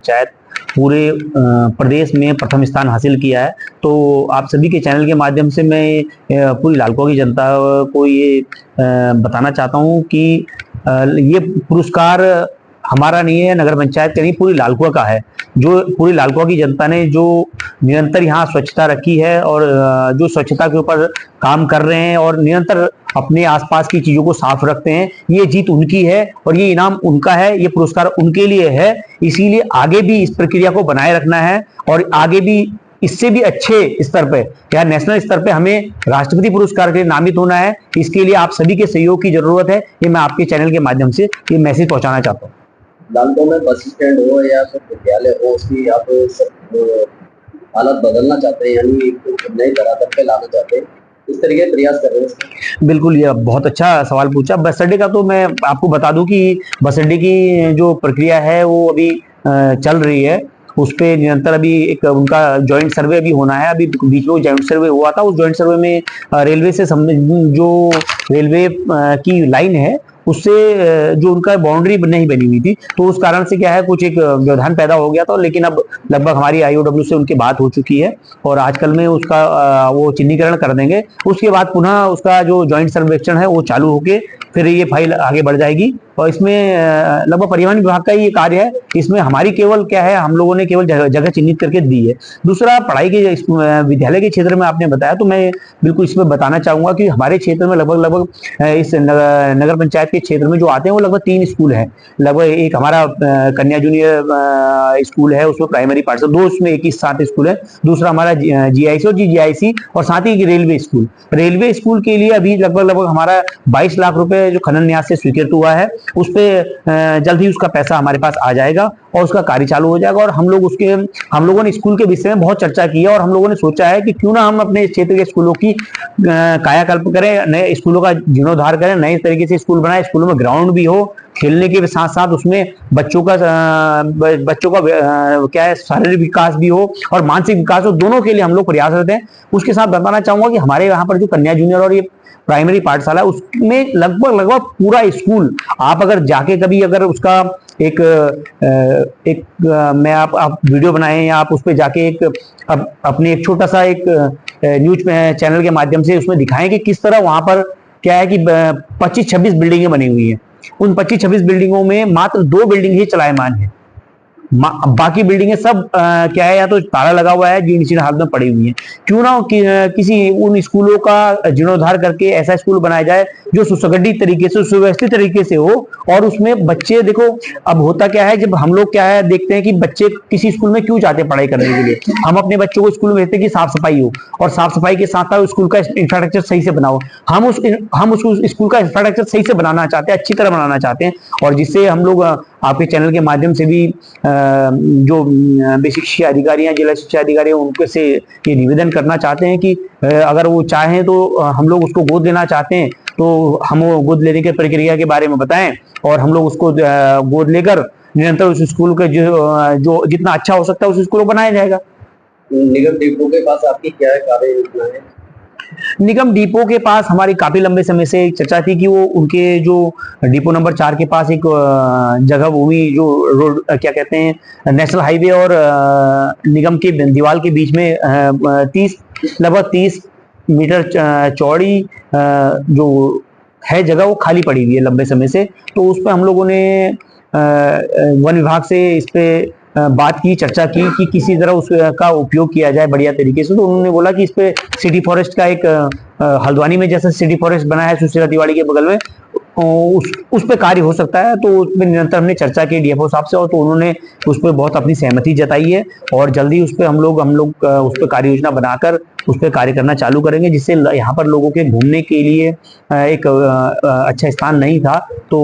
पंचायत पूरे प्रदेश में प्रथम स्थान हासिल किया है। तो आप सभी के चैनल के माध्यम से मैं पूरी लालकुआ की जनता को ये बताना चाहता हूँ कि ये पुरस्कार हमारा नहीं है, नगर पंचायत का नहीं, पूरी लालकुआ का है। जो पूरी लालकुआ की जनता ने जो निरंतर यहाँ स्वच्छता रखी है और जो स्वच्छता के ऊपर काम कर रहे हैं और निरंतर अपने आसपास की चीजों को साफ रखते हैं, ये जीत उनकी है और ये इनाम उनका है, ये पुरस्कार उनके लिए है। इसीलिए आगे भी इस प्रक्रिया को बनाए रखना है और आगे भी इससे भी अच्छे स्तर पे या नेशनल स्तर पे हमें राष्ट्रपति पुरस्कार के लिए नामित होना है। इसके लिए आप सभी के सहयोग की जरूरत है। ये मैं आपके चैनल के माध्यम से ये मैसेज पहुंचाना चाहता हूँ। लालकुआ में बस स्टैंड हो या फिर विद्यालय हो, उसकी आप सब हालत बदलना चाहते हैं, यानी एक नई धरातल पे लाना चाहते हैं, इस तरीके के प्रयास कर रहे हैं। बिल्कुल, ये बहुत अच्छा सवाल पूछा। बस अड्डे का तो मैं आपको बता दूं कि बस अड्डे की जो प्रक्रिया है वो अभी चल रही है। उस पे निरंतर अभी एक उनका जॉइंट सर्वे अभी होना है। अभी बीच में जॉइंट सर्वे हुआ था। उस जॉइंट सर्वे में रेलवे से जो रेलवे की लाइन है उससे जो उनका बाउंड्री नहीं बनी हुई थी, तो उस कारण से क्या है कुछ एक व्यवधान पैदा हो गया था। लेकिन अब लगभग हमारी आईओडब्ल्यू से उनकी बात हो चुकी है और आजकल में उसका वो चिन्हीकरण कर देंगे। उसके बाद पुनः उसका जो जॉइंट सर्वेक्षण है वो चालू होके फिर ये फाइल आगे बढ़ जाएगी। और इसमें लगभग परिवहन विभाग का ये कार्य है। इसमें हमारी केवल क्या है, हम लोगों ने केवल जगह चिन्हित करके दी है। दूसरा, पढ़ाई के विद्यालय के क्षेत्र में आपने बताया, तो मैं बिल्कुल इसमें बताना चाहूंगा कि हमारे क्षेत्र में लगभग इस नगर पंचायत के क्षेत्र में जो आते हैं वो लगभग 3 स्कूल हैं। लगभग एक हमारा कन्या जूनियर स्कूल है, उसमें प्राइमरी पाठशाला 2, उसमें एक ही साथ स्कूल है। दूसरा हमारा जीआईसी और जीजीआईसी और साथ ही रेलवे स्कूल। रेलवे स्कूल के लिए अभी लगभग हमारा 22 लाख रुपए जो खनन न्यास से स्वीकृत हुआ है, उस पे जल्द ही उसका पैसा हमारे पास आ जाएगा और उसका कार्य चालू हो जाएगा। और हम लोगों ने स्कूल के विषय में बहुत चर्चा की है और हम लोगों ने सोचा है कि क्यों ना हम अपने क्षेत्र के स्कूलों की कायाकल्प करें, नए स्कूलों का जीर्णोद्धार करें, नए तरीके से स्कूल बनाए। स्कूलों में ग्राउंड भी हो, खेलने के साथ साथ उसमें बच्चों का क्या है शारीरिक विकास भी हो और मानसिक विकास हो, दोनों के लिए हम लोग प्रयासरत हैं। उसके साथ बताना चाहूंगा कि हमारे यहाँ पर जो कन्या जूनियर और ये प्राइमरी पाठशाला, उसमें लगभग पूरा स्कूल आप अगर जाके कभी अगर उसका मैं आप वीडियो बनाएं या आप उस पर जाके अपने एक छोटा सा एक न्यूज चैनल के माध्यम से उसमें दिखाएं कि किस तरह वहां पर क्या है कि 25-26 बिल्डिंगें बनी हुई हैं। उन 25-26 बिल्डिंगों में मात्र 2 बिल्डिंग ही चलायमान है। बाकी बिल्डिंगें सब क्या है, या तो ताला लगा हुआ है, जीर्ण शीर्ण हालत में पड़ी हुई है। क्यों ना किसी उन स्कूलों का जीर्णोद्धार करके ऐसा स्कूल बनाया जाए जो सुसंगठित तरीके से, सुव्यवस्थित तरीके से हो और उसमें बच्चे, देखो अब होता क्या है, जब हम लोग क्या है देखते हैं कि बच्चे किसी स्कूल में क्यों जाते हैं पढ़ाई करने के लिए, हम अपने बच्चों को स्कूल में भेजते हैं कि साफ सफाई हो और साफ सफाई के साथ साथ स्कूल का इंफ्रास्ट्रक्चर सही से बनाओ। हम उस स्कूल का इंफ्रास्ट्रक्चर सही से बनाना चाहते हैं, अच्छी तरह बनाना चाहते हैं। और जिससे हम लोग आपके चैनल के माध्यम से भी जो बेसिक शिक्षा अधिकारी हैं, जिला शिक्षा अधिकारी हैं, उनके से ये निवेदन करना चाहते हैं कि अगर वो चाहें तो हम लोग उसको गोद लेना चाहते हैं तो हम वो गोद लेने की प्रक्रिया के बारे में बताएं और हम लोग उसको गोद लेकर निरंतर उस स्कूल का जो जितना अच्छा हो सकता है उस स्कूल को बनाया जाएगा। निगम डिपो के पास आपकी क्या कार्य योजना है? निगम डिपो के पास हमारी काफी लंबे समय से चर्चा थी कि वो उनके जो डिपो नंबर 4 के पास एक जगह भूमि जो रोड क्या कहते हैं नेशनल हाईवे और निगम के दीवार के बीच में लगभग 30 मीटर चौड़ी जो है जगह, वो खाली पड़ी हुई है लंबे समय से। तो उस पर हम लोगों ने वन विभाग से इस पे बात की, चर्चा की कि किसी तरह उसका उपयोग किया जाए बढ़िया तरीके से। तो उन्होंने बोला कि इस पे सिटी फॉरेस्ट का एक हल्द्वानी में जैसे सिटी फॉरेस्ट बना है सुशीला तिवारी के बगल में, उस पे कार्य हो सकता है। तो उसमें निरंतर हमने चर्चा की डीएफओ साहब से और तो उन्होंने उस पर बहुत अपनी सहमति जताई है और जल्दी उस पर हम लोग उस पर कार्य योजना बनाकर उस पर कार्य करना चालू करेंगे, जिससे यहाँ पर लोगों के घूमने के लिए एक अच्छा स्थान नहीं था। तो